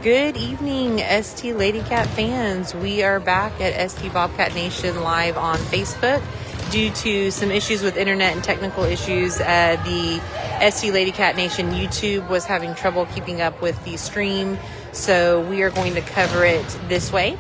Good evening, ST Lady Cat fans. We are back at ST Bobcat Nation live on Facebook. Due to some issues with internet and technical issues, the ST Lady Cat Nation YouTube was having trouble keeping up with the stream, so we are going to cover it this way.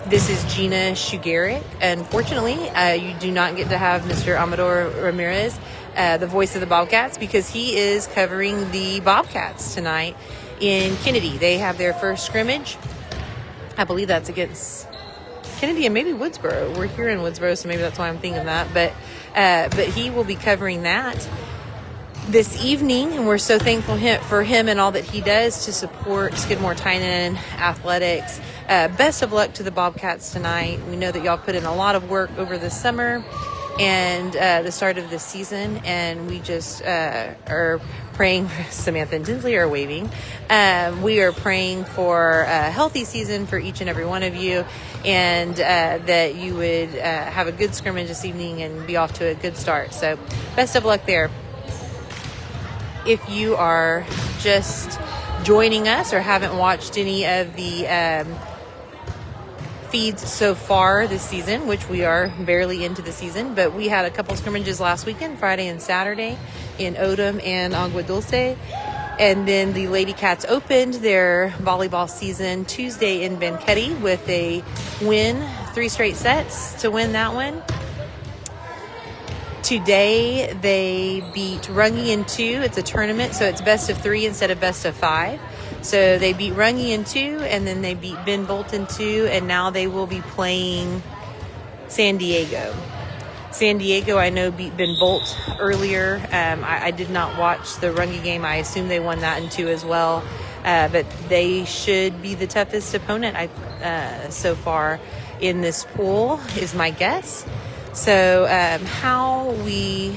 This is Gina Shugaric. Unfortunately, you do not get to have Mr. Amador Ramirez, the voice of the Bobcats, because he is covering the Bobcats tonight in Kennedy. They have their first scrimmage. I believe that's against Kennedy and maybe Woodsboro. We're here in Woodsboro, so maybe that's why I'm thinking that. But he will be covering that this evening, and we're so thankful for him and all that he does to support Skidmore-Tynan athletics. Best of luck to the Bobcats tonight. We know that y'all put in a lot of work over the summer and the start of the season, and we just are praying. Samantha and Tinsley are waving. We are praying for a healthy season for each and every one of you, and that you would have a good scrimmage this evening and be off to a good start. So best of luck there. If you are just joining us or haven't watched any of the feeds so far this season, which we are barely into the season, but we had a couple scrimmages last weekend, Friday and Saturday, in Odom and Agua Dulce. And then the Lady Cats opened their volleyball season Tuesday in Benketti with a win, 3 straight sets to win that one. Today, they beat Runge in 2. It's a tournament, so it's best of 3 instead of best of 5. So they beat Runge in 2, and then they beat Ben Bolt in 2, and now they will be playing San Diego. San Diego, I know, beat Ben Bolt earlier. I did not watch the Runge game. I assume they won that in 2 as well. But they should be the toughest opponent so far in this pool, is my guess. So how we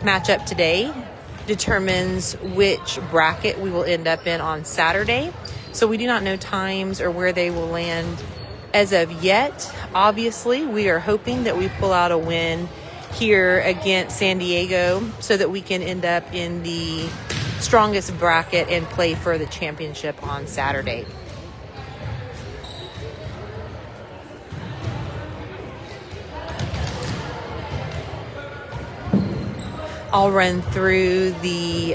match up today determines which bracket we will end up in on Saturday. So we do not know times or where they will land as of yet. Obviously, we are hoping that we pull out a win here against San Diego so that we can end up in the strongest bracket and play for the championship on Saturday. I'll run through the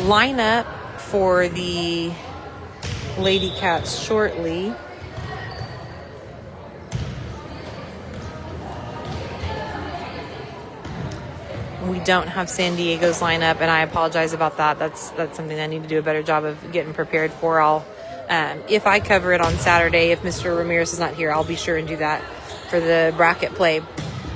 lineup for the Lady Cats shortly. We don't have San Diego's lineup, and I apologize about that. That's something I need to do a better job of getting prepared for. I'll, if I cover it on Saturday, if Mr. Ramirez is not here, I'll be sure and do that for the bracket play.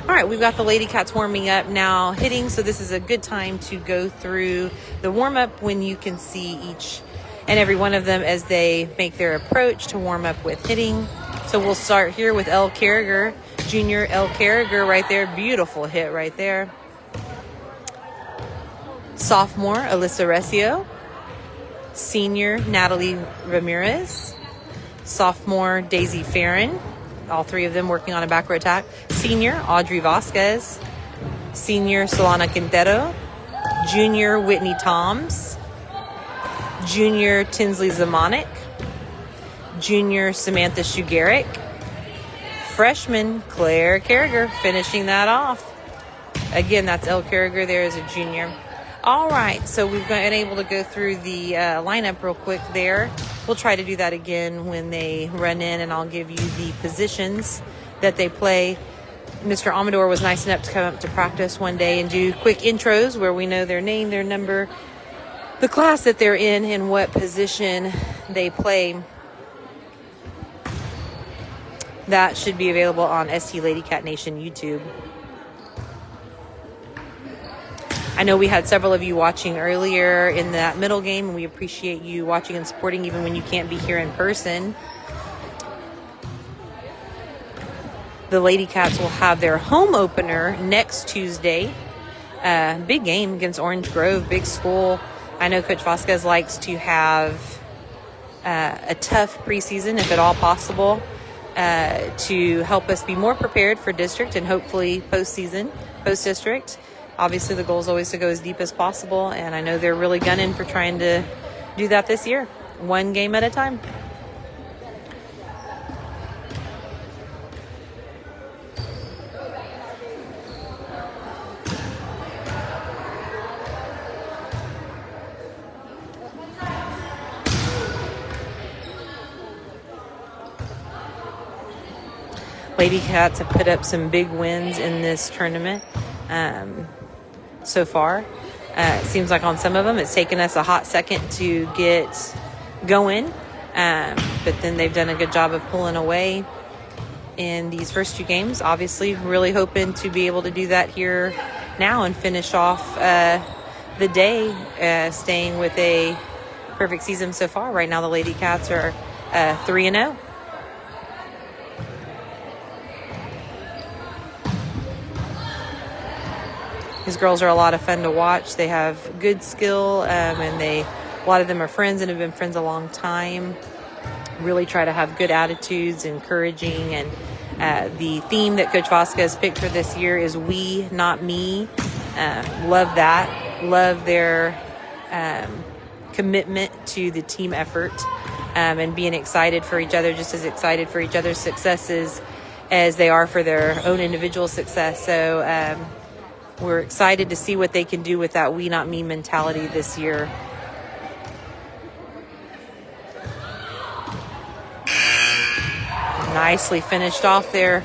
All right, we've got the Lady Cats warming up now, hitting, so this is a good time to go through the warm-up when you can see each and every one of them as they make their approach to warm up with hitting. So we'll start here with Elle Carragher, junior Elle Carragher right there. Beautiful hit right there. Sophomore Alyssa Recio. Senior Natalie Ramirez. Sophomore Daisy Farron. All 3 of them working on a back row attack. Senior, Audrey Vasquez. Senior, Solana Quintero. Junior, Whitney Toms. Junior, Tinsley Zamanek. Junior, Samantha Shugaric. Freshman, Claire Carragher, finishing that off. Again, that's Elle Carragher there as a junior. All right, so we've been able to go through the lineup real quick there. We'll try to do that again when they run in, and I'll give you the positions that they play. Mr. Amador was nice enough to come up to practice one day and do quick intros where we know their name, their number, the class that they're in, and what position they play. That should be available on ST Lady Cat Nation YouTube. I know we had several of you watching earlier in that middle game, and we appreciate you watching and supporting even when you can't be here in person. The Lady Cats will have their home opener next Tuesday. Big game against Orange Grove, big school. I know Coach Vasquez likes to have a tough preseason, if at all possible, to help us be more prepared for district and hopefully post-district. obviously the goal is always to go as deep as possible, and I know they're really gunning for trying to do that this year, one game at a time. Lady Cats have put up some big wins in this tournament so far. It seems like on some of them it's taken us a hot second to get going, but then they've done a good job of pulling away in these first two games. Obviously, really hoping to be able to do that here now and finish off the day, staying with a perfect season so far. Right now the Lady Cats are 3-0. These girls are a lot of fun to watch. They have good skill, and a lot of them are friends and have been friends a long time. Really try to have good attitudes, encouraging, and the theme that Coach Vasquez picked for this year is "We, Not Me." Love that. Love their commitment to the team effort, and being excited for each other, just as excited for each other's successes as they are for their own individual success. So we're excited to see what they can do with that "we, not me" mentality this year. Nicely finished off there.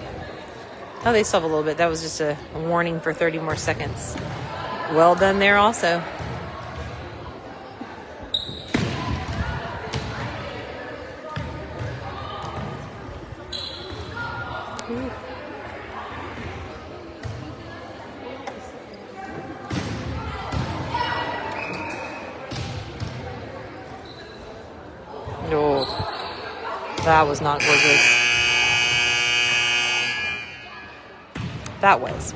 Oh, they still have a little bit. That was just a warning for 30 more seconds. Well done there also. Oh, that was not gorgeous. That was.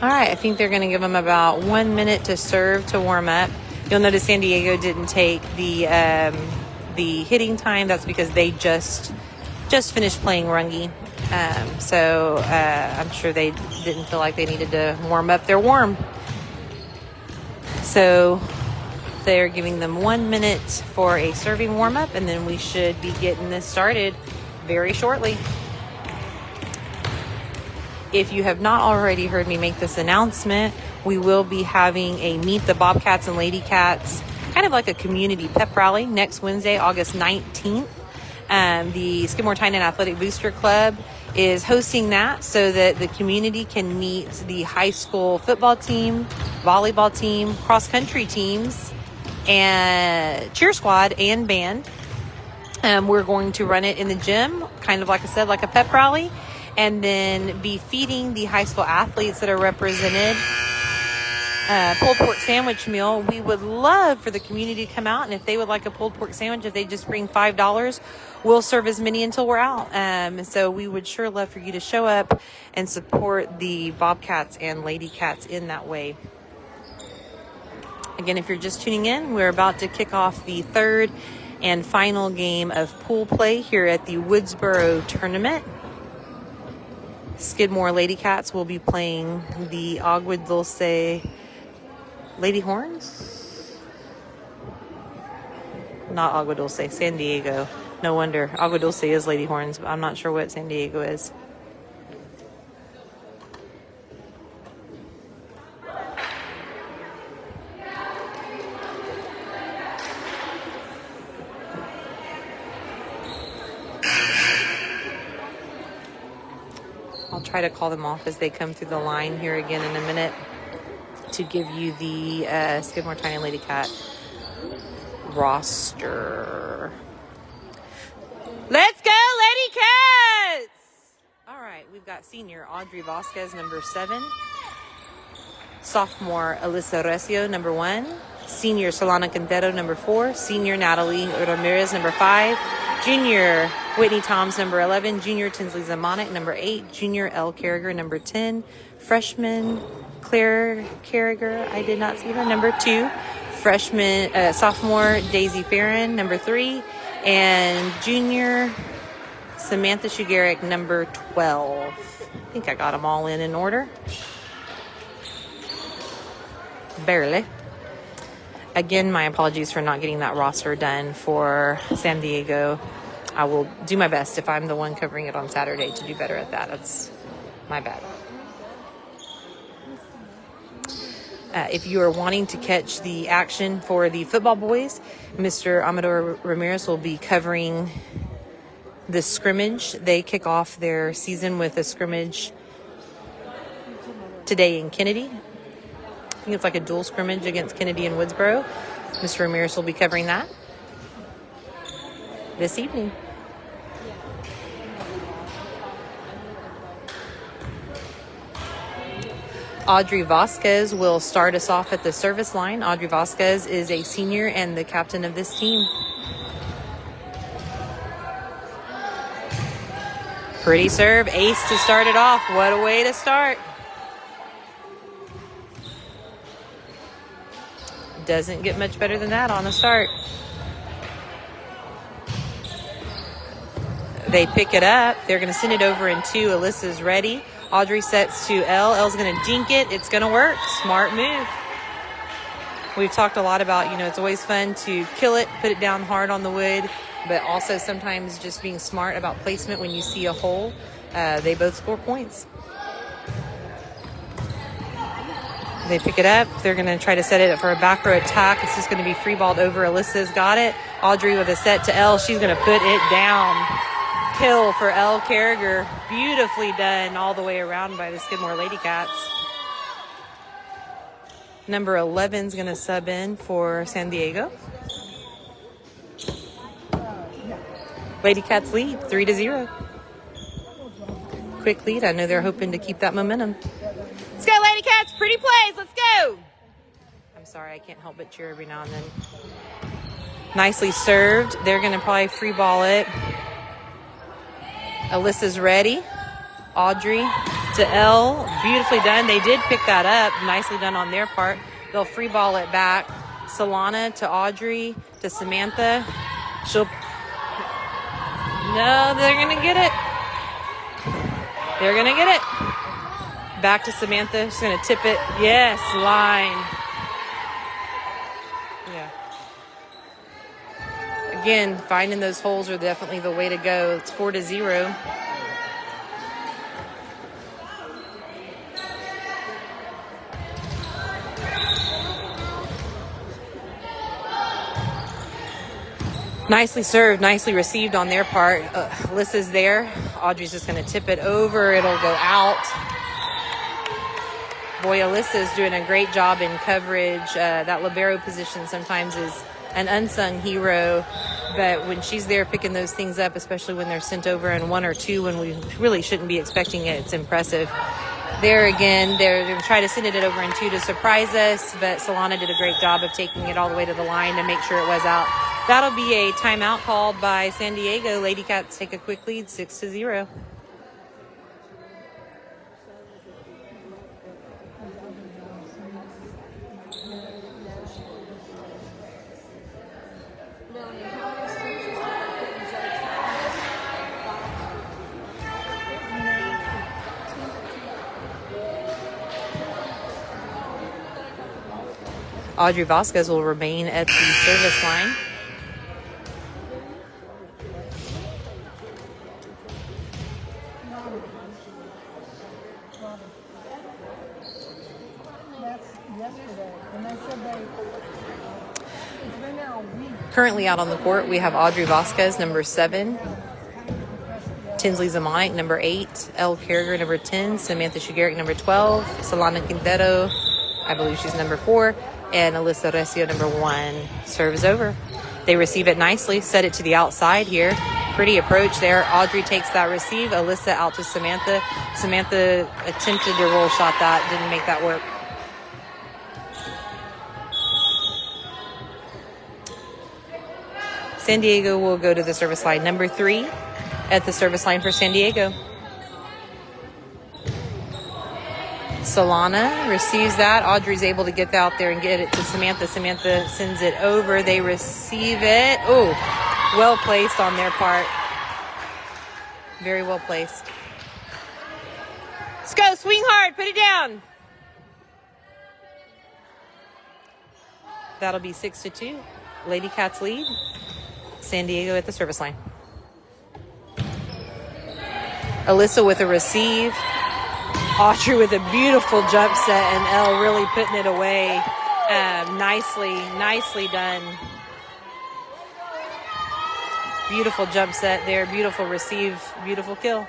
All right, I think they're going to give them about 1 minute to serve to warm up. You'll notice San Diego didn't take the hitting time. That's because they just finished playing rungy. So I'm sure they didn't feel like they needed to warm up. They're warm. So they're giving them 1 minute for a serving warm-up, and then we should be getting this started very shortly. If you have not already heard me make this announcement, we will be having a Meet the Bobcats and Lady Cats, kind of like a community pep rally, next Wednesday, August 19th. The Skidmore Tynan Athletic Booster Club is hosting that so that the community can meet the high school football team, volleyball team, cross-country teams, and cheer squad and band. We're going to run it in the gym, kind of like I said, like a pep rally, and then be feeding the high school athletes that are represented pulled pork sandwich meal. We would love for the community to come out, and if they would like a pulled pork sandwich, if they just bring $5, we'll serve as many until we're out. So we would sure love for you to show up and support the Bobcats and Lady Cats in that way. Again, if you're just tuning in, we're about to kick off the third and final game of pool play here at the Woodsboro tournament. Skidmore Lady Cats will be playing the Agua Dulce Lady Horns? Not Agua Dulce, San Diego. No wonder. Agua Dulce is Lady Horns, but I'm not sure what San Diego is. I'll try to call them off as they come through the line here again in a minute to give you the Skidmore Tiny Lady Cat roster. Let's go, Lady Cats! All right, we've got senior Audrey Vasquez, number 7. Sophomore Alyssa Recio, number 1. Senior Solana Quintero, number 4. Senior Natalie Ramirez, number 5. Junior Whitney Toms, number 11. Junior Tinsley Zamonic, number 8. Junior Elle Carriger, number 10. Freshman Claire Carriger, I did not see her, number 2. Sophomore Daisy Farron, number 3. And junior Samantha Shugaric, number 12. I think I got them all in order. Barely. Again, my apologies for not getting that roster done for San Diego. I will do my best if I'm the one covering it on Saturday to do better at that. That's my bad. If you are wanting to catch the action for the football boys, Mr. Amador Ramirez will be covering the scrimmage. They kick off their season with a scrimmage today in Kennedy. I think it's like a dual scrimmage against Kennedy and Woodsboro. Mr. Ramirez will be covering that this evening. Audrey Vasquez will start us off at the service line. Audrey Vasquez is a senior and the captain of this team. Pretty serve, ace to start it off. What a way to start. Doesn't get much better than that on the start. They pick it up. They're going to send it over in two. Alyssa's ready. Audrey sets to L. L's going to dink it. It's going to work. Smart move. We've talked a lot about, it's always fun to kill it, put it down hard on the wood, but also sometimes just being smart about placement when you see a hole. They both score points. They pick it up. They're going to try to set it up for a back row attack. It's just going to be free balled over. Alyssa's got it. Audrey with a set to L. She's going to put it down. Kill for L. Carragher. Beautifully done all the way around by the Skidmore Lady Cats. Number 11 is going to sub in for San Diego. Lady Cats lead 3-0. Quick lead. I know they're hoping to keep that momentum. Let's go, Lady Cats. Pretty plays. Let's go. I'm sorry. I can't help but cheer every now and then. Nicely served. They're going to probably free ball it. Alyssa's ready. Audrey to L. Beautifully done. They did pick that up. Nicely done on their part. They'll free ball it back. Solana to Audrey to Samantha. No, they're going to get it. They're going to get it. Back to Samantha. She's going to tip it. Yes, line. Yeah. Again, finding those holes are definitely the way to go. It's 4-0. Nicely served, nicely received on their part. Alyssa's there. Audrey's just going to tip it over. It'll go out. Boy, Alyssa's doing a great job in coverage. That libero position sometimes is an unsung hero, but when she's there picking those things up, especially when they're sent over in one or two when we really shouldn't be expecting it, it's impressive. There again, they're going to try to send it over in two to surprise us, but Solana did a great job of taking it all the way to the line to make sure it was out. That'll be a timeout called by San Diego. Lady Cats take a quick lead, 6-0. Audrey Vasquez will remain at the service line. Currently out on the court, we have Audrey Vasquez, number 7. Tinsley Zamonic, number 8. Elle Carragher, number 10. Samantha Shugaric, number 12. Solana Quintero, I believe she's number 4. And Alyssa Recio, number 1. Serve is over. They receive it nicely, set it to the outside here. Pretty approach there. Audrey takes that receive. Alyssa out to Samantha. Samantha attempted to roll shot that. Didn't make that work. San Diego will go to the service line. Number 3 at the service line for San Diego. Solana receives that. Audrey's able to get out there and get it to Samantha. Samantha sends it over. They receive it. Oh, well placed on their part. Very well placed. Let's go. Swing hard. Put it down. That'll be 6-2. Lady Cats lead. San Diego at the service line. Alyssa with a receive. Audrey with a beautiful jump set, and Elle really putting it away. Nicely done. Beautiful jump set there. Beautiful receive. Beautiful kill.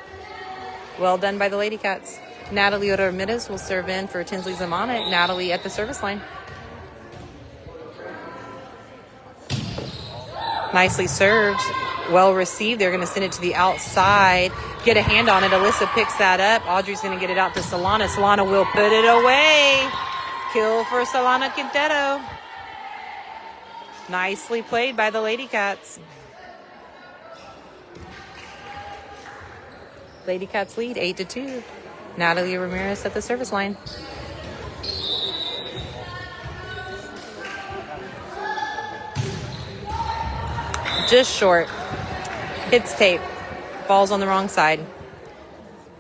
Well done by the Lady Cats. Natalie Ramirez will serve in for Tinsley Zamana. Natalie at the service line. Nicely served. Well received. They're going to send it to the outside. Get a hand on it. Alyssa picks that up. Audrey's going to get it out to Solana. Solana will put it away. Kill for Solana Quintero. Nicely played by the Lady Cats. Lady Cats lead 8-2. Natalie Ramirez at the service line. Just short. Hits tape. Falls on the wrong side.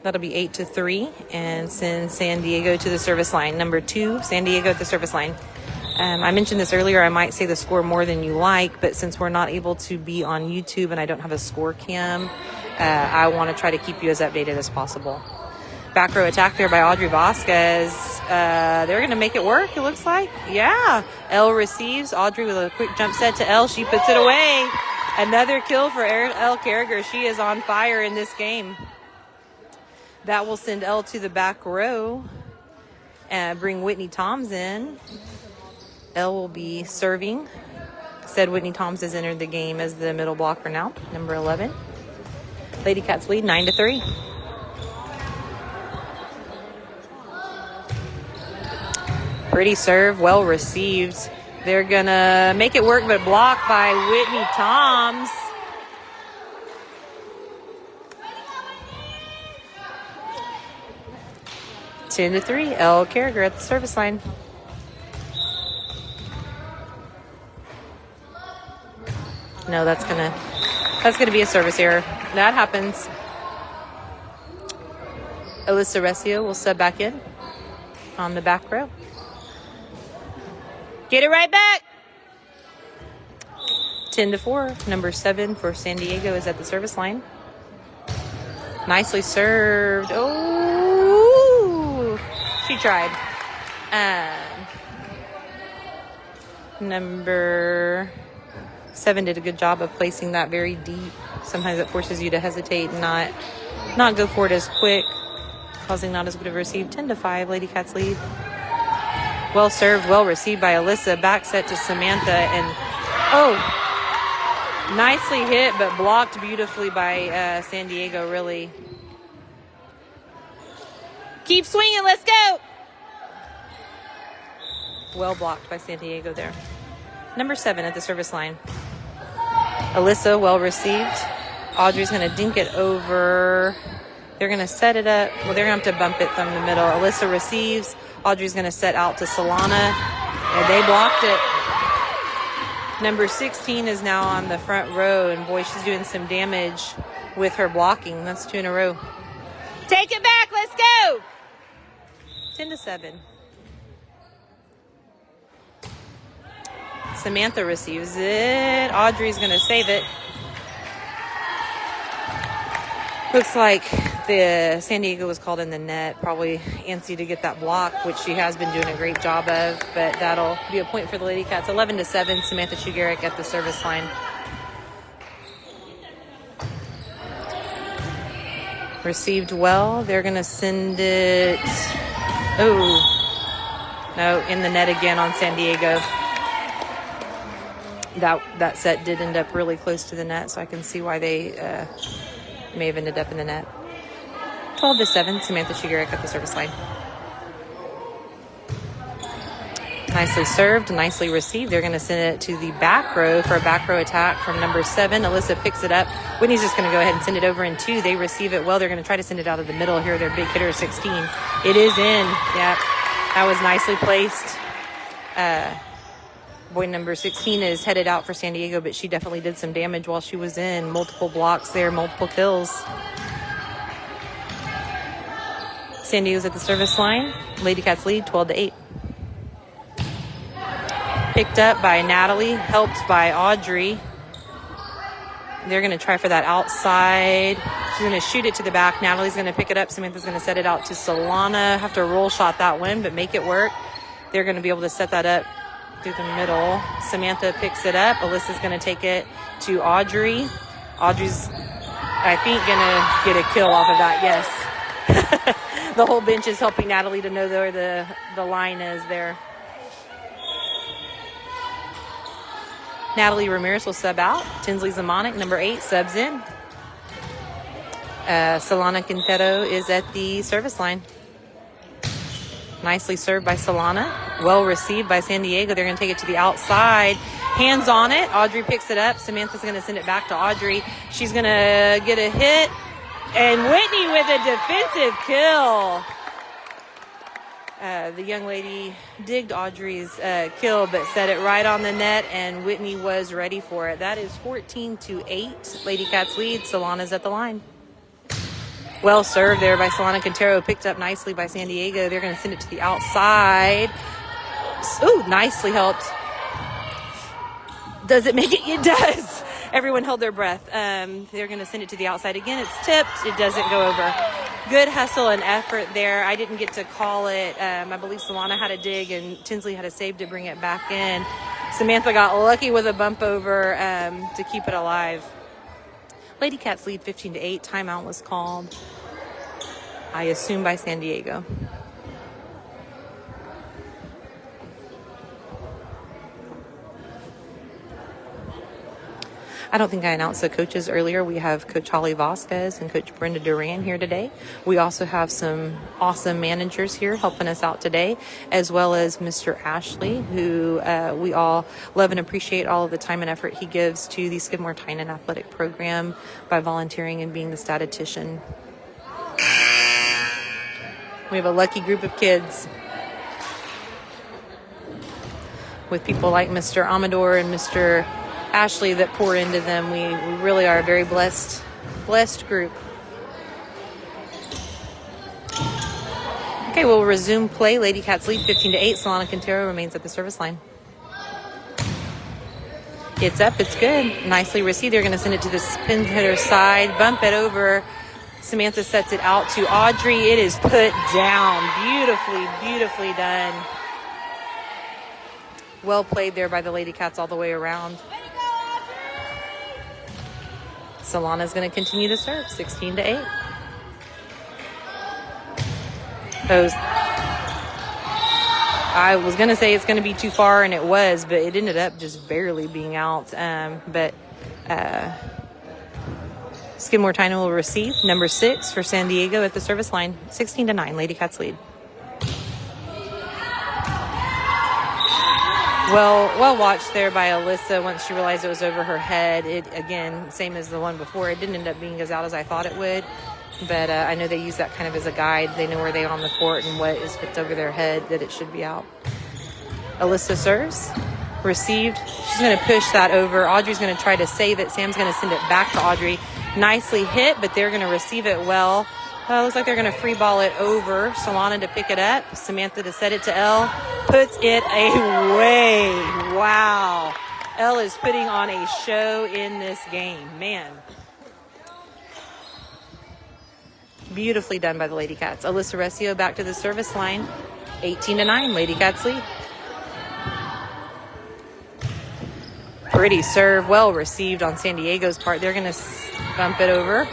That'll be 8-3 and send San Diego to the service line. Number 2, San Diego at the service line. I mentioned this earlier. I might say the score more than you like, but since we're not able to be on YouTube and I don't have a score cam, I want to try to keep you as updated as possible. Back row attack there by Audrey Vasquez. They're going to make it work, it looks like. Yeah. Elle receives. Audrey with a quick jump set to Elle. She puts it away. Another kill for Elle Carragher. She is on fire in this game. That will send Elle to the back row and bring Whitney Toms in. Elle will be serving. Said Whitney Toms has entered the game as the middle blocker now, number 11. Lady Cats lead 9-3. Pretty serve, well received. They're gonna make it work, but blocked by Whitney Toms. Ten to 3. Elle Carragher at the service line. No, that's gonna be a service error. That happens. Alyssa Recio will sub back in on the back row. Get it right back. 10-4. Number 7 for San Diego is at the service line. Nicely served. Oh, she tried. Number 7 did a good job of placing that very deep. Sometimes it forces you to hesitate and not go for it as quick, causing not as good of a receive. 10-5. Lady Cats lead. Well served, well received by Alyssa. Back set to Samantha, and nicely hit, but blocked beautifully by San Diego, really. Keep swinging, let's go! Well blocked by San Diego there. Number 7 at the service line. Alyssa, well received. Audrey's going to dink it over. They're going to set it up. Well, they're going to have to bump it from the middle. Alyssa receives. Audrey's going to set out to Solana, and they blocked it. Number 16 is now on the front row, and boy, she's doing some damage with her blocking. That's 2 in a row. Take it back. Let's go. 10-7. Samantha receives it. Audrey's going to save it. Looks like the San Diego was called in the net. Probably antsy to get that block, which she has been doing a great job of. But that'll be a point for the Lady Cats. 11-7. Samantha Shugaric at the service line. Received well. They're going to send it. Oh, no, in the net again on San Diego. That set did end up really close to the net, so I can see why they may have ended up in the net. 12-7, Samantha Shugaric at the service line. Nicely served, nicely received. They're going to send it to the back row for a back row attack from number 7. Alyssa picks it up. Whitney's just going to go ahead and send it over in 2. They receive it well. They're going to try to send it out of the middle here. Their big hitter, 16. It is in. Yep, that was nicely placed. Boy, number 16 is headed out for San Diego, but she definitely did some damage while she was in. Multiple blocks there, multiple kills. San Diego's at the service line. Lady Cats lead 12-8. Picked up by Natalie, helped by Audrey. They're going to try for that outside. She's going to shoot it to the back. Natalie's going to pick it up. Samantha's going to set it out to Solana. Have to roll shot that one, but make it work. They're going to be able to set that up through the middle. Samantha picks it up. Alyssa's going to take it to Audrey. Audrey's, I think, going to get a kill off of that. Yes. The whole bench is helping Natalie to know where the line is there. Natalie Ramirez will sub out. Tinsley Zamonic, number 8, subs in. Solana Quintero is at the service line. Nicely served by Solana. Well received by San Diego. They're going to take it to the outside. Hands on it. Audrey picks it up. Samantha's going to send it back to Audrey. She's going to get a hit. And Whitney with a defensive kill. The young lady digged Audrey's kill, but set it right on the net, and Whitney was ready for it. That is 14-8. Lady Cats lead. Solana's at the line. Well served there by Solana Quintero. Picked up nicely by San Diego. They're going to send it to the outside. Ooh, nicely helped. Does it make it? It does. Everyone held their breath. They're going to send it to the outside again. It's tipped. It doesn't go over. Good hustle and effort there. I didn't get to call it. I believe Solana had a dig and Tinsley had a save to bring it back in. Samantha got lucky with a bump over to keep it alive. Lady Cats lead 15-8. Timeout was called, I assume, by San Diego. I don't think I announced the coaches earlier. We have Coach Holly Vasquez and Coach Brenda Duran here today. We also have some awesome managers here helping us out today, as well as Mr. Ashley, who we all love and appreciate all of the time and effort he gives to the Skidmore Tynan Athletic Program by volunteering and being the statistician. We have a lucky group of kids with people like Mr. Amador and Mr. Ashley that pour into them. We really are a very blessed group. Okay, we'll resume play. Lady Cats lead 15-8. Solana Quintero remains at the service line. It's up. It's good. Nicely received. They're going to send it to the spin hitter side. Bump it over. Samantha sets it out to Audrey. It is put down. Beautifully done. Well played there by the Lady Cats all the way around. Solana's going to continue to serve, 16-8. I was going to say it's going to be too far, and it was, but it ended up just barely being out. Skidmore Tynan will receive number 6 for San Diego at the service line, 16-9. Lady Cats lead. Well watched there by Alyssa once she realized it was over her head. It, again, same as the one before. It didn't end up being as out as I thought it would. But I know they use that kind of as a guide. They know where they are on the court and what is picked over their head, that it should be out. Alyssa serves. Received. She's going to push that over. Audrey's going to try to save it. Sam's going to send it back to Audrey. Nicely hit, but they're going to receive it well. Looks like they're going to free ball it over. Solana to pick it up. Samantha to set it to Elle. Puts it away. Wow. Elle is putting on a show in this game. Man. Beautifully done by the Lady Cats. Alyssa Recio back to the service line. 18-9. Lady Cats lead. Pretty serve. Well received on San Diego's part. They're going to bump it over.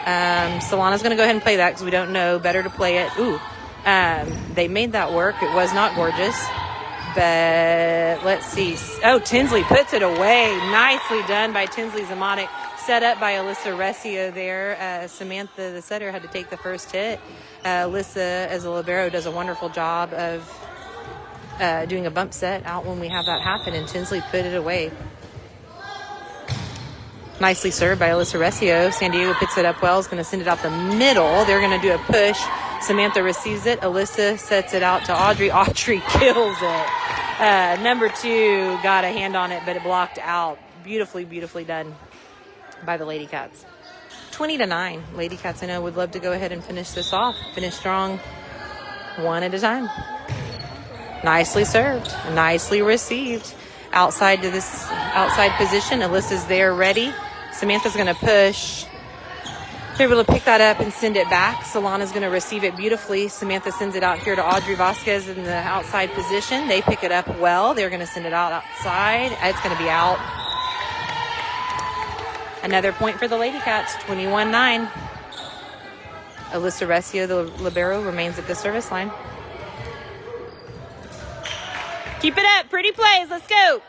Solana's going to go ahead and play that because we don't know. Better to play it. Ooh. They made that work. It was not gorgeous. But let's see. Oh, Tinsley puts it away. Nicely done by Tinsley Zamonic. Set up by Alyssa Recio there. Samantha, the setter, had to take the first hit. Alyssa, as a libero, does a wonderful job of doing a bump set out when we have that happen. And Tinsley put it away. Nicely served by Alyssa Recio. San Diego picks it up well. Is going to send it out the middle. They're going to do a push. Samantha receives it. Alyssa sets it out to Audrey. Audrey kills it. Number 2 got a hand on it, but it blocked out. Beautifully done by the Lady Cats. 20-9. Lady Cats, I know, would love to go ahead and finish this off. Finish strong, one at a time. Nicely served, nicely received. Outside to this outside position. Alyssa's there ready. Samantha's going to push. They're able to pick that up and send it back. Solana's going to receive it beautifully. Samantha sends it out here to Audrey Vasquez in the outside position. They pick it up well. They're going to send it out outside. It's going to be out. Another point for the Lady Cats, 21-9. Alyssa Recio, the libero, remains at the service line. Keep it up. Pretty plays. Let's go.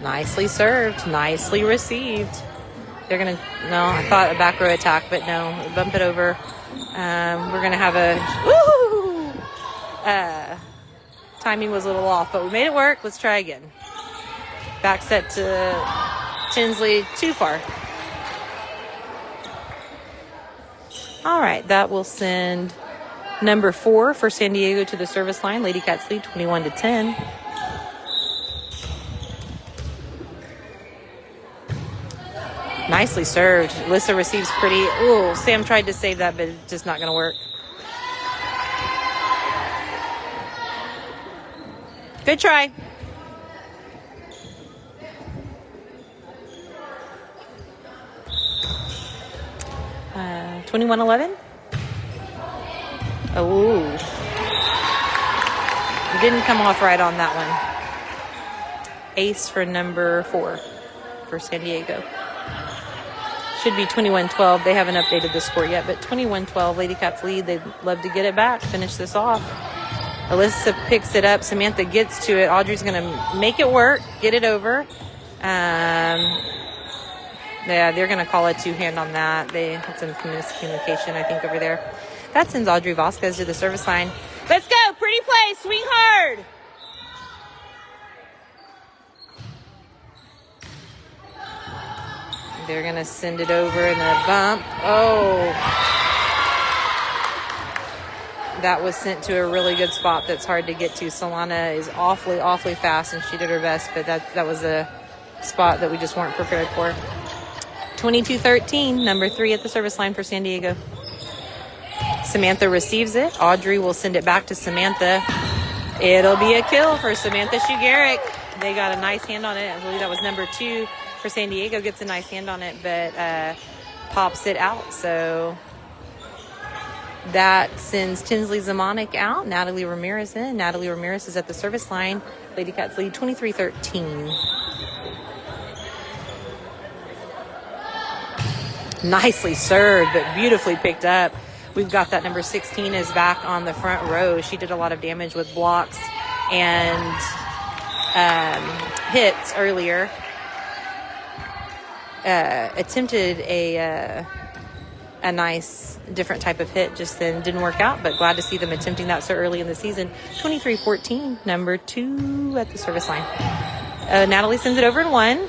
Nicely served. Nicely received. They're going to, no, I thought a back row attack, but no, bump it over. We're going to have a, woo! Timing was a little off, but we made it work. Let's try again. Back set to Tinsley, too far. All right, that will send number 4 for San Diego to the service line. Lady Cats lead 21-10. Nicely served. Alyssa receives pretty. Ooh, Sam tried to save that, but it's just not going to work. Good try. Uh, 21-11. Oh, didn't come off right on that one. Ace for number 4 for San Diego. Should be 21-12. They haven't updated the score yet, but 21-12. Lady Cats lead. They'd love to get it back, finish this off. Alyssa picks it up. Samantha gets to it. Audrey's going to make it work, get it over. Yeah, they're going to call a 2-hand on that. They had some miscommunication, I think, over there. That sends Audrey Vasquez to the service line. Let's go. Pretty play. Swing hard. They're going to send it over in a bump. Oh. That was sent to a really good spot that's hard to get to. Solana is awfully, awfully fast, and she did her best, but that was a spot that we just weren't prepared for. 22-13, number 3 at the service line for San Diego. Samantha receives it. Audrey will send it back to Samantha. It'll be a kill for Samantha Shugaric. They got a nice hand on it. I believe that was number 2 for San Diego. Gets a nice hand on it, but pops it out. So that sends Tinsley Zamonic out. Natalie Ramirez in. Natalie Ramirez is at the service line. Lady Cats lead 23-13. Nicely served, but beautifully picked up. We've got that number 16 is back on the front row. She did a lot of damage with blocks and hits earlier. Attempted a nice different type of hit, just then didn't work out, but glad to see them attempting that so early in the season. 23-14, number 2 at the service line. Natalie sends it over in 1.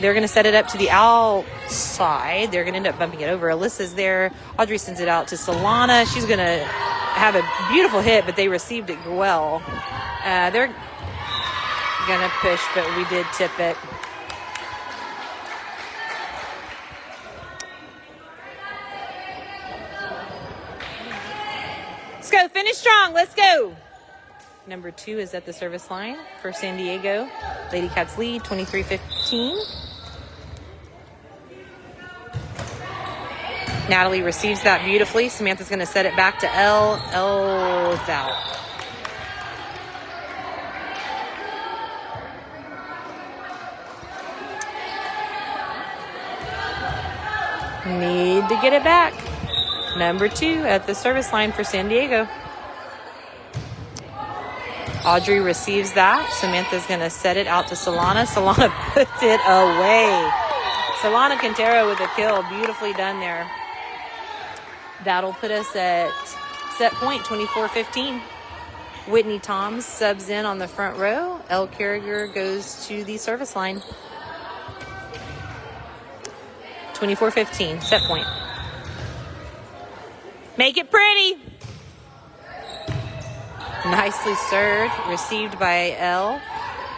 They're going to set it up to the outside. They're going to end up bumping it over. Alyssa's there. Audrey sends it out to Solana. She's going to have a beautiful hit, but they received it well. They're going to push, but we did tip it. Let's go. Finish strong. Let's go. Number 2 is at the service line for San Diego. Lady Cats lead 23-15. Natalie receives that beautifully. Samantha's going to set it back to Elle. Elle is out. Need to get it back. Number 2 at the service line for San Diego. Audrey receives that. Samantha's going to set it out to Solana. Solana puts it away. Solana Quintero with a kill. Beautifully done there. That'll put us at set point, 24-15. Whitney Toms subs in on the front row. Elle Carriger goes to the service line. 24-15, set point. Make it pretty. Nicely served, received by Elle.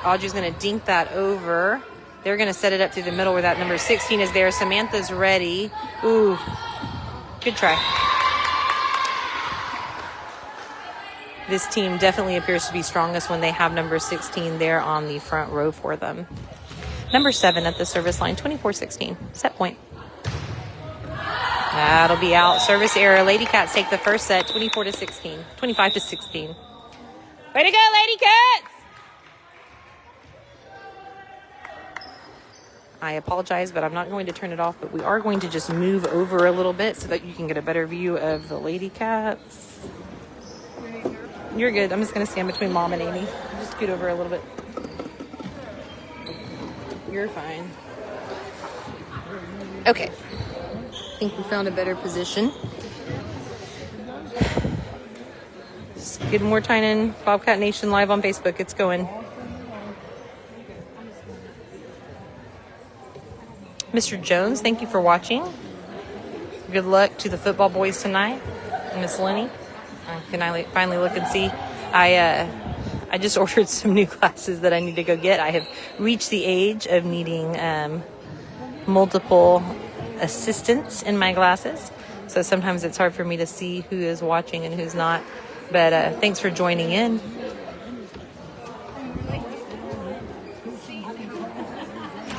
Audrey's going to dink that over. They're going to set it up through the middle where that number 16 is there. Samantha's ready. Ooh, good try. This team definitely appears to be strongest when they have number 16 there on the front row for them. Number 7 at the service line, 24-16. Set point. That'll be out. Service error. Lady Cats take the first set, 25-16. Way to go, Lady Cats! I apologize, but I'm not going to turn it off, but we are going to just move over a little bit so that you can get a better view of the Lady Cats. You're good. I'm just going to stand between Mom and Amy. Just scoot over a little bit. You're fine. Okay. I think we found a better position. Good morning, Bobcat Nation live on Facebook. It's going. Mr. Jones, thank you for watching. Good luck to the football boys tonight. Miss Lenny, can I finally look and see? I just ordered some new glasses that I need to go get. I have reached the age of needing multiple assistants in my glasses. So sometimes it's hard for me to see who is watching and who's not. But thanks for joining in.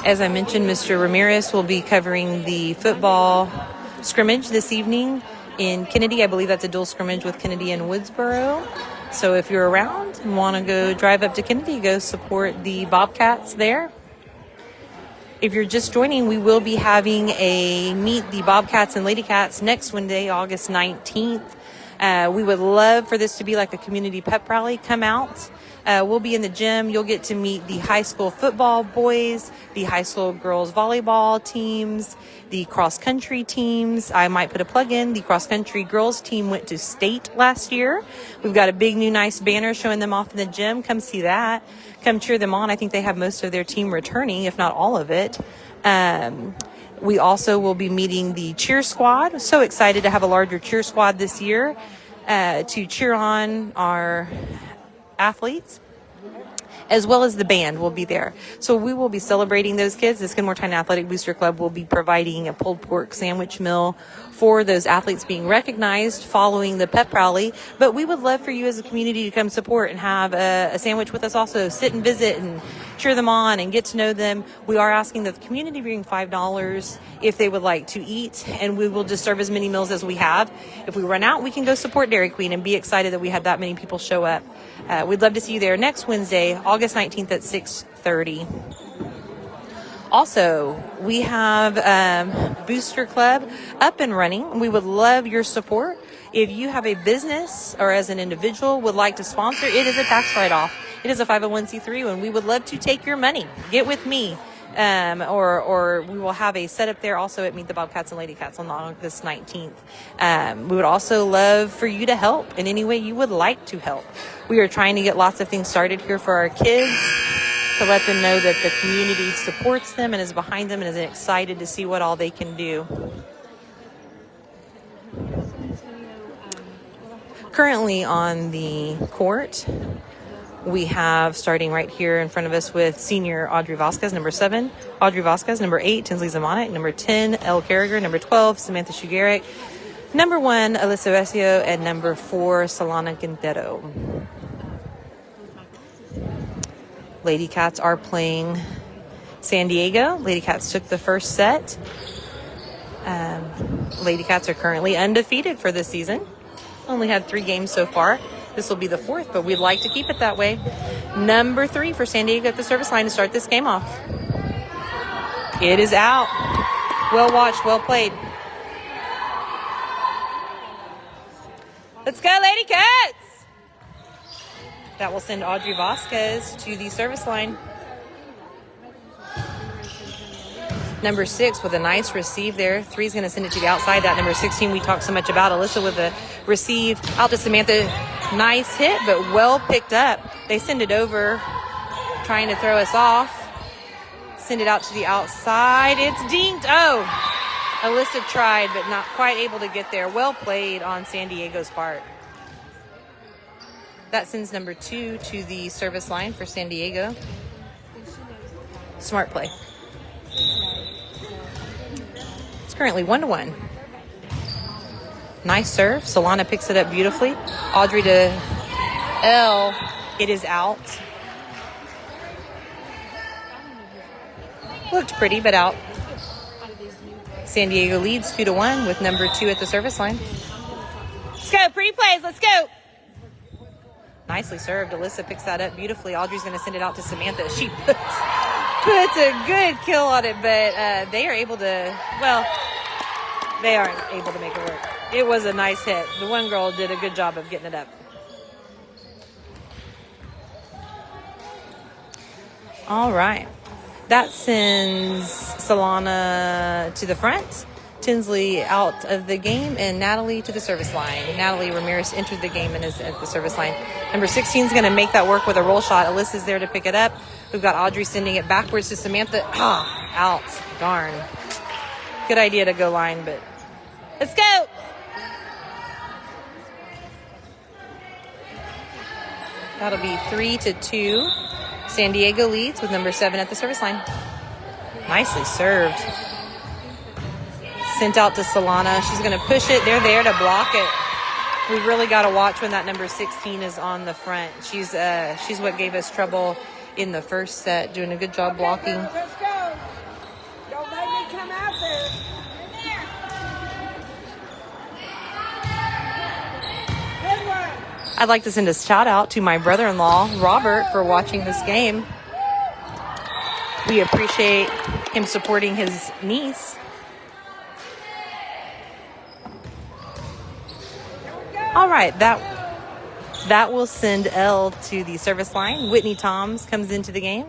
As I mentioned, Mr. Ramirez will be covering the football scrimmage this evening in Kennedy. I believe that's a dual scrimmage with Kennedy and Woodsboro. So if you're around and want to go drive up to Kennedy, go support the Bobcats there. If you're just joining, we will be having a Meet the Bobcats and Lady Cats next Wednesday, August 19th. We would love for this to be like a community pep rally. Come out. We'll be in the gym. You'll get to meet the high school football boys, the high school girls volleyball teams, the cross-country teams. I might put a plug in. The cross-country girls team went to state last year. We've got a big new nice banner showing them off in the gym. Come see that. Come cheer them on. I think they have most of their team returning, if not all of it. We also will be meeting the cheer squad. So excited to have a larger cheer squad this year to cheer on our athletes, as well as the band will be there. So we will be celebrating those kids. The Skidmore Tyne Athletic Booster Club will be providing a pulled pork sandwich meal for those athletes being recognized following the pep rally. But we would love for you as a community to come support and have a sandwich with us also. Sit and visit and cheer them on and get to know them. We are asking that the community bring $5 if they would like to eat, and we will just serve as many meals as we have. If we run out, we can go support Dairy Queen and be excited that we had that many people show up. We'd love to see you there next Wednesday, August 19th at 6:30. Also, we have Booster Club up and running. We would love your support. If you have a business or as an individual would like to sponsor, it is a tax write-off. It is a 501c3, and we would love to take your money. Get with me. Or we will have a setup there also at Meet the Bobcats and Lady Cats on August 19th. We would also love for you to help in any way you would like to help. We are trying to get lots of things started here for our kids to let them know that the community supports them and is behind them and is excited to see what all they can do. Currently on the court, we have, starting right here in front of us with senior Audrey Vasquez, number 7. Audrey Vasquez, number 8, Tinsley Zamanek. Number 10, Elle Carriger. Number 12, Samantha Shugaric. Number 1, Alyssa Vesio. And number 4, Solana Quintero. Lady Cats are playing San Diego. Lady Cats took the first set. Lady Cats are currently undefeated for this season. Only had 3 games so far. This will be the 4th, but we'd like to keep it that way. Number 3 for San Diego at the service line to start this game off. It is out. Well watched, well played. Let's go, Lady Cats! That will send Audrey Vasquez to the service line. Number 6 with a nice receive there. 3 is going to send it to the outside. That number 16 we talked so much about. Alyssa with a receive out to Samantha. Nice hit, but well picked up. They send it over, trying to throw us off. Send it out to the outside. It's dinked. Oh, Alyssa tried, but not quite able to get there. Well played on San Diego's part. That sends number 2 to the service line for San Diego. Smart play. currently 1-1. Nice serve. Solana picks it up beautifully. Audrey to L. It is out. Looked pretty, but out. San Diego leads 2-1 with number 2 at the service line. Let's go. Pretty plays. Let's go. Nicely served. Alyssa picks that up beautifully. Audrey's going to send it out to Samantha. She puts a good kill on it, but they are able to, well, they aren't able to make it work. It was a nice hit. The one girl did a good job of getting it up. All right. That sends Solana to the front, Tinsley out of the game, and Natalie to the service line. Natalie Ramirez entered the game and is at the service line. Number 16 is going to make that work with a roll shot. Alyssa's there to pick it up. We've got Audrey sending it backwards to Samantha. Out. Darn. Good idea to go line, but let's go. That'll be 3-2. San Diego leads with number 7 at the service line. Nicely served. Sent out to Solana. She's going to push it. They're there to block it. We've really got to watch when that number 16 is on the front. She's what gave us trouble in the first set, doing a good job blocking. Let's go. Don't make me come out there. Good one. I'd like to send a shout out to my brother-in-law, Robert, for watching this game. We appreciate him supporting his niece. All right, that will send L to the service line. Whitney Toms comes into the game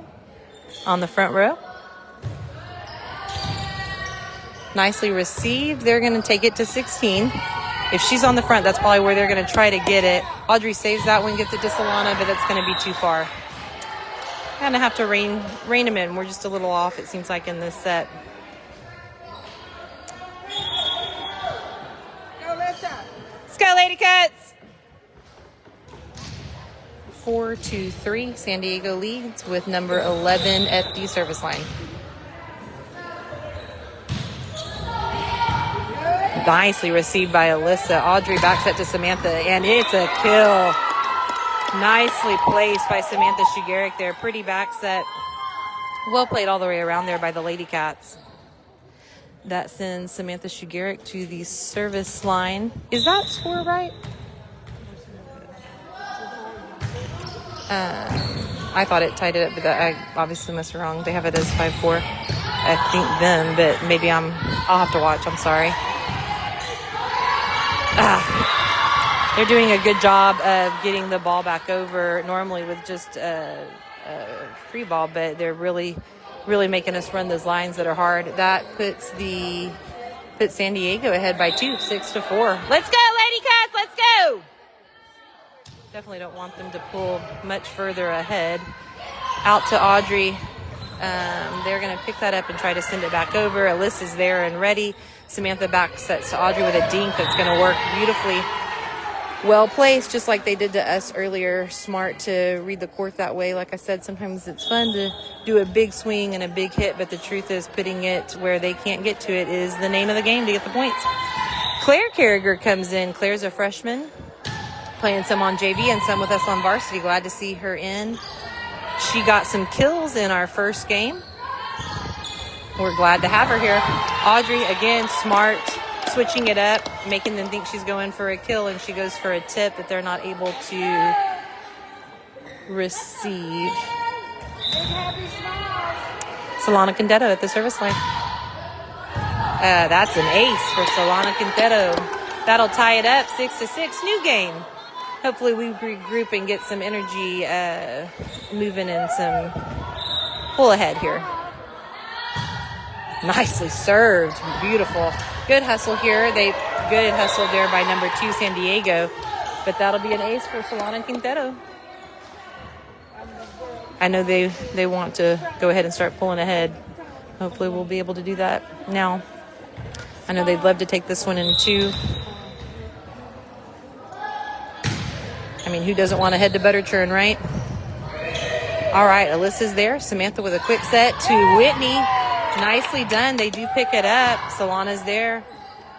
on the front row. Nicely received. They're going to take it to 16. If she's on the front, that's probably where they're going to try to get it. Audrey saves that one, gets it to Solana, but that's going to be too far. Kind of have to rein them in. We're just a little off, it seems like, in this set. Go left side. Let's go, Lady Cats. 4-3. San Diego leads with number 11 at the service line. Nicely received by Alyssa. Audrey backs it to Samantha, and it's a kill. Nicely placed by Samantha Shugaric there. Pretty back set. Well played all the way around there by the Lady Cats. That sends Samantha Shugaric to the service line. Is that score right? I thought it tied it up, but I obviously must be wrong. They have it as 5-4. I think then, but maybe I'll have to watch. I'm sorry. They're doing a good job of getting the ball back over, normally with just a free ball, but they're really making us run those lines that are hard. That puts San Diego ahead by 2, 6-4. Let's go, Lady Cats, let's go! Definitely don't want them to pull much further ahead. Out to Audrey. They're going to pick that up and try to send it back over. Alyssa's there and ready. Samantha back sets to Audrey with a dink that's going to work beautifully. Well placed, just like they did to us earlier. Smart to read the court that way. Like I said, sometimes it's fun to do a big swing and a big hit, but the truth is putting it where they can't get to it is the name of the game to get the points. Claire Carriger comes in. Claire's a freshman, playing some on JV and some with us on varsity. Glad to see her in. She got some kills in our first game. We're glad to have her here. Audrey, again, smart, switching it up, making them think she's going for a kill, and she goes for a tip that they're not able to receive. Solana Quintero at the service line. That's an ace for Solana Quintero. That'll tie it up, 6-6. New game. Hopefully we regroup and get some energy moving and some pull ahead here. Nicely served. Beautiful. Good hustle here. Good hustle there by number 2, San Diego. But that'll be an ace for Solana Quintero. I know they want to go ahead and start pulling ahead. Hopefully we'll be able to do that now. I know they'd love to take this one in 2. I mean, who doesn't want to head to butter churn, right? All right, Alyssa's there. Samantha with a quick set to Whitney. Nicely done. They do pick it up. Solana's there.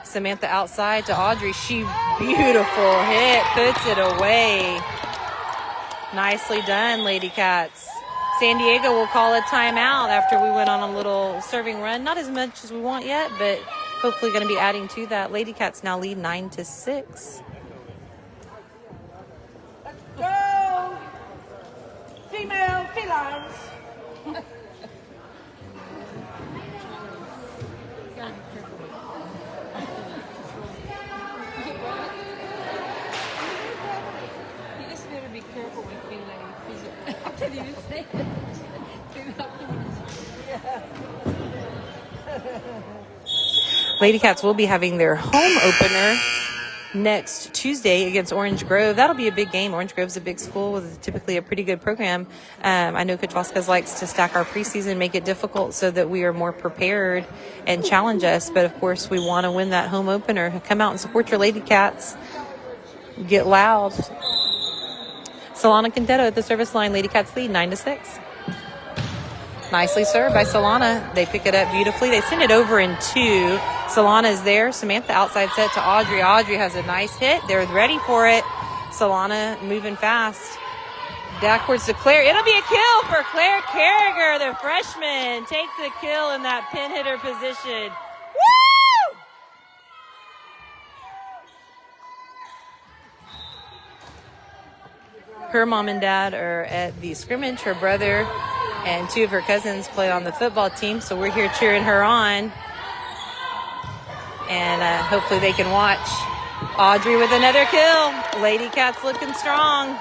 Samantha outside to Audrey. She beautiful hit. Puts it away. Nicely done, Lady Cats. San Diego will call a timeout after we went on a little serving run. Not as much as we want yet, but hopefully going to be adding to that. Lady Cats now lead 9-6. Let's go. Female felines. You just better be careful with feline physical. I can't even say it. Lady Cats will be having their home opener next Tuesday against Orange Grove. That'll be a big game. Orange Grove's a big school with typically a pretty good program. I know Coach Vasquez likes to stack our preseason, make it difficult so that we are more prepared and challenge us. But, of course, we want to win that home opener. Come out and support your Lady Cats. Get loud. Solana Quinteto at the service line. Lady Cats lead 9-6. Nicely served by Solana. They pick it up beautifully. They send it over in two. Solana is there. Samantha outside set to Audrey. Audrey has a nice hit. They're ready for it. Solana moving fast. Backwards to Claire. It'll be a kill for Claire Carriger. The freshman takes a kill in that pin hitter position. Woo! Her mom and dad are at the scrimmage. Her brother and two of her cousins play on the football team, so we're here cheering her on. And hopefully they can watch. Audrey with another kill. Lady Cats looking strong.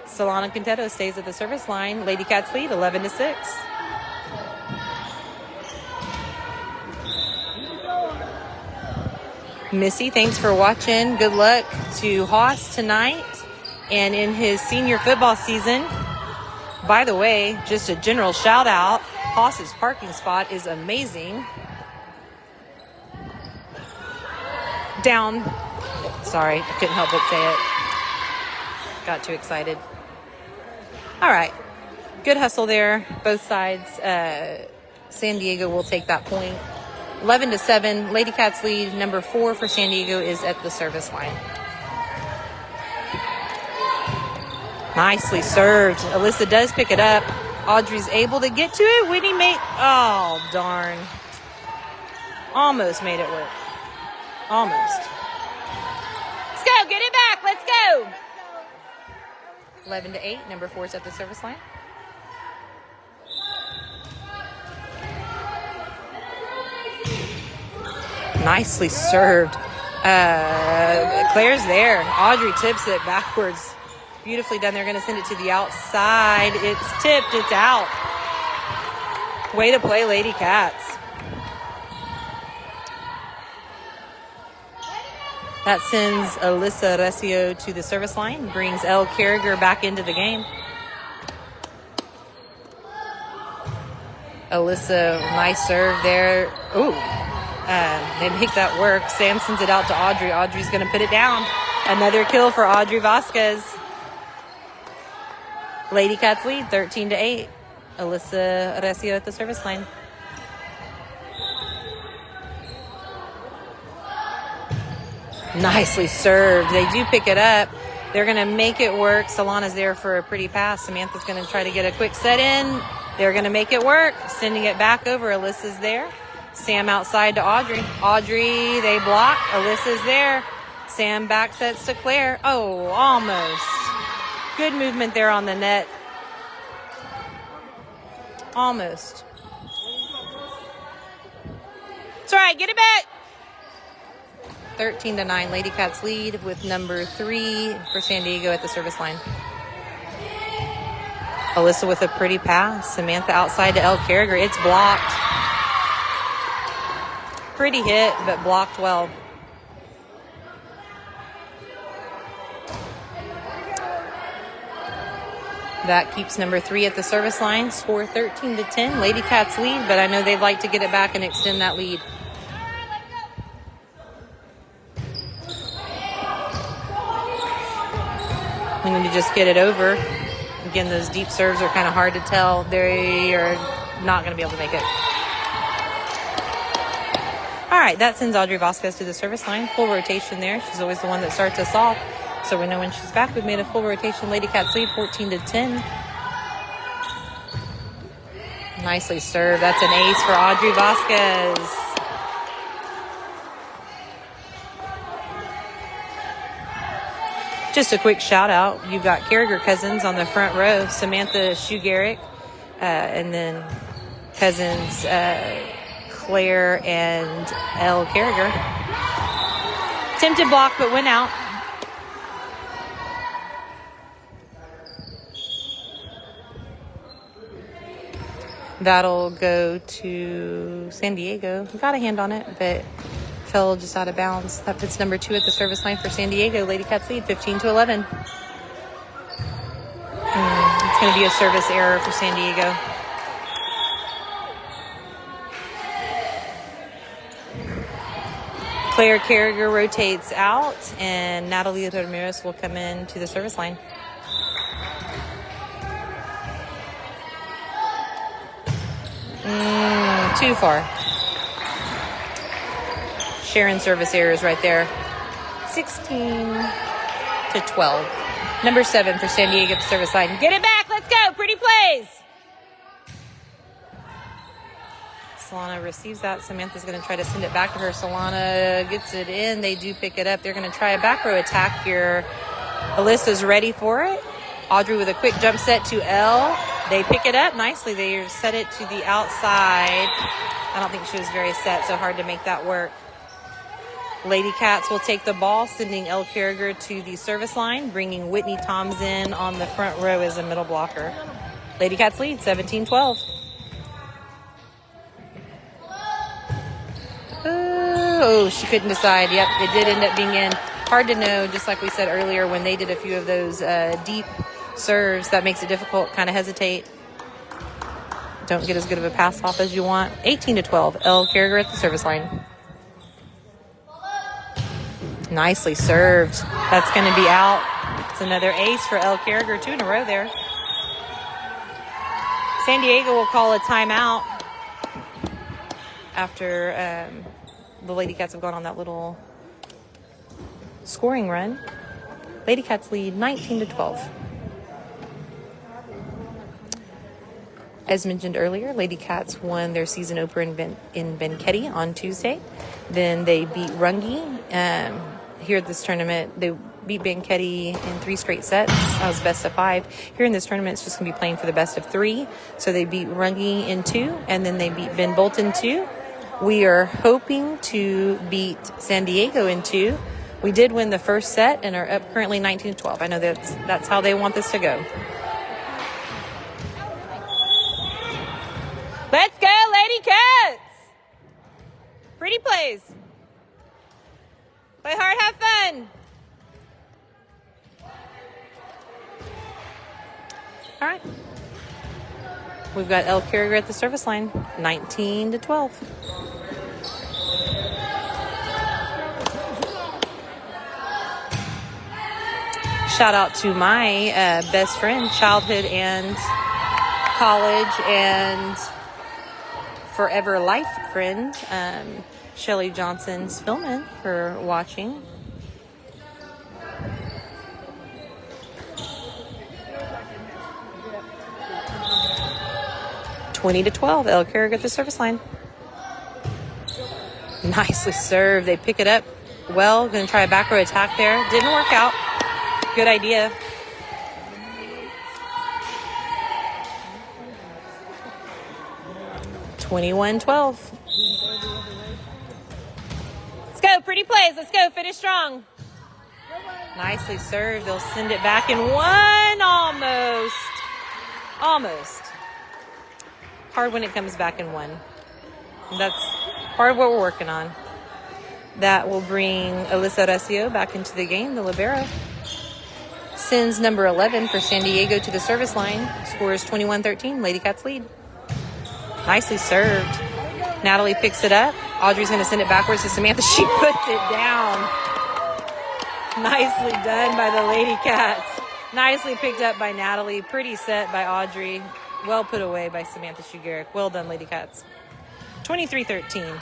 Solana Quinteto stays at the service line. Lady Cats lead 11-6. Missy, thanks for watching. Good luck to Haas tonight and in his senior football season. By the way, just a general shout out. Haas's parking spot is amazing. Down. Sorry, couldn't help but say it. Got too excited. All right. Good hustle there. Both sides. San Diego will take that point. 11-7. Lady Cats lead. Number 4 for San Diego is at the service line. Nicely served. Alyssa does pick it up. Audrey's able to get to it. Whitney made... Oh, darn. Almost made it work. Almost. Let's go. Get it back. Let's go. 11-8. Number 4 is at the service line. Nicely served. Claire's there. Audrey tips it backwards. Beautifully done. They're going to send it to the outside. It's tipped. It's out. Way to play, Lady Cats. That sends Alyssa Recio to the service line. Brings Elle Carriger back into the game. Alyssa, nice serve there. Ooh. They make that work. Sam sends it out to Audrey. Audrey's going to put it down. Another kill for Audrey Vasquez. Lady Cats lead 13-8. Alyssa Recio at the service line. Nicely served. They do pick it up. They're going to make it work. Solana's there for a pretty pass. Samantha's going to try to get a quick set in. They're going to make it work. Sending it back over. Alyssa's there. Sam outside to Audrey. Audrey, they block. Alyssa's there. Sam back sets to Claire. Oh, almost. Good movement there on the net. Almost. It's all right. Get it back. 13-9. Lady Cats lead with number 3 for San Diego at the service line. Alyssa with a pretty pass. Samantha outside to Elle Carriger. It's blocked. Pretty hit, but blocked well. That keeps number 3 at the service line. Score 13-10. Lady Cats lead, but I know they'd like to get it back and extend that lead. We need to just get it over. Again, those deep serves are kind of hard to tell. They are not going to be able to make it. All right, that sends Audrey Vasquez to the service line. Full rotation there. She's always the one that starts us off. So we know when she's back. We've made a full rotation. Lady Cats lead 14-10. Nicely served. That's an ace for Audrey Vasquez. Just a quick shout out. You've got Carragher cousins on the front row. Samantha Shugaric, and then cousins Claire and Elle Carragher. Attempted block, but went out. That'll go to San Diego. Got a hand on it, but fell just out of bounds. That puts number 2 at the service line for San Diego. Lady Cats lead 15-11. It's going to be a service error for San Diego. Claire Carragher rotates out, and Natalie Ramirez will come in to the service line. Too far. Sharon service errors right there. 16-12. Number 7 for San Diego at the service line. Get it back. Let's go. Pretty plays. Solana receives that. Samantha's going to try to send it back to her. Solana gets it in. They do pick it up. They're going to try a back row attack here. Alyssa's ready for it. Audrey with a quick jump set to Elle. They pick it up nicely. They set it to the outside. I don't think she was very set, so hard to make that work. Lady Cats will take the ball, sending Elle Carragher to the service line, bringing Whitney Toms in on the front row as a middle blocker. Lady Cats lead 17-12. Oh, she couldn't decide. Yep, it did end up being in. Hard to know, just like we said earlier, when they did a few of those deep serves, that makes it difficult. Kind of hesitate. Don't get as good of a pass off as you want. 18-12. Elle Carragher at the service line. Nicely served. That's going to be out. It's another ace for Elle Carragher. 2 in a row there. San Diego will call a timeout after the Lady Cats have gone on that little scoring run. Lady Cats lead 19-12. As mentioned earlier, Lady Cats won their season opener in Benketti on Tuesday. Then they beat Runge. Here at this tournament, they beat Benketti in 3 straight sets. That was best of 5. Here in this tournament, it's just going to be playing for the best of 3. So they beat Runge in 2, and then they beat Ben Bolt in 2. We are hoping to beat San Diego in 2. We did win the first set and are up currently 19-12. I know that's how they want this to go. Let's go, Lady Cats! Pretty plays. Play hard, have fun. All right. We've got Elle Carragher at the service line, 19-12. Shout out to my best friend, childhood and college and forever life friend, Shelly Johnson Spillman, for watching. (20-12). Elle Carragher at the service line. Nicely served. They pick it up well. Going to try a back row attack there. Didn't work out. Good idea. (21-12). Let's go. Pretty plays. Let's go. Finish strong. Nicely served. They'll send it back in 1. Almost. Hard when it comes back in 1. That's part of what we're working on. That will bring Alyssa Recio back into the game, the libero. Sends number 11 for San Diego to the service line. Scores 21-13. Lady Cats lead. Nicely served. Natalie picks it up. Audrey's going to send it backwards to Samantha. She puts it down. Nicely done by the Lady Cats. Nicely picked up by Natalie. Pretty set by Audrey. Well put away by Samantha Shugaric. Well done, Lady Cats. 23-13.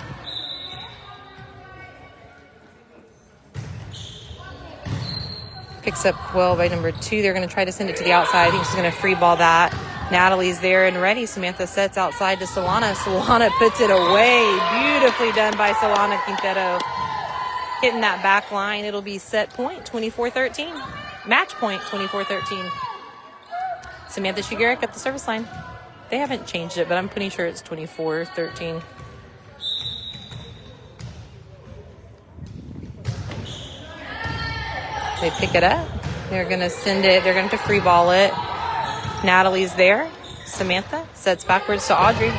Picks up well by number 2. They're going to try to send it to the outside. I think she's going to free ball that. Natalie's there and ready. Samantha sets outside to Solana. Solana puts it away. Beautifully done by Solana Quintero. Hitting that back line. It'll be set point, 24-13. Match point, 24-13. Samantha Shugaric at the service line. They haven't changed it, but I'm pretty sure it's 24-13. They pick it up. They're going to send it. They're going to free ball it. Natalie's there. Samantha sets backwards to Audrey.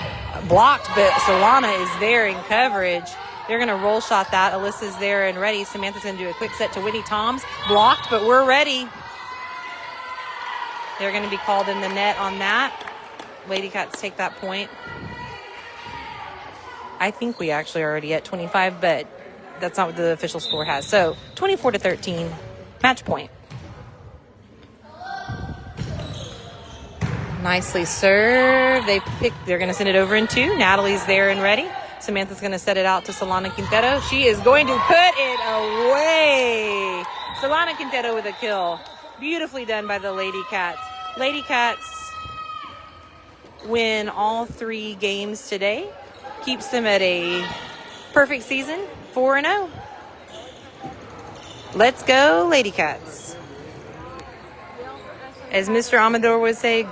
Blocked, but Solana is there in coverage. They're going to roll shot that. Alyssa's there and ready. Samantha's going to do a quick set to Whitney Toms. Blocked, but we're ready. They're going to be called in the net on that. Lady Cats take that point. I think we actually are already at 25, but that's not what the official score has. So 24-13, match point. Nicely served. They're going to send it over in 2. Natalie's there and ready. Samantha's going to set it out to Solana Quintero. She is going to put it away. Solana Quintero with a kill. Beautifully done by the Lady Cats. Lady Cats win all 3 games today. Keeps them at a perfect season, 4-0. Let's go, Lady Cats. As Mr. Amador would say,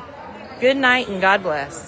good night and God bless.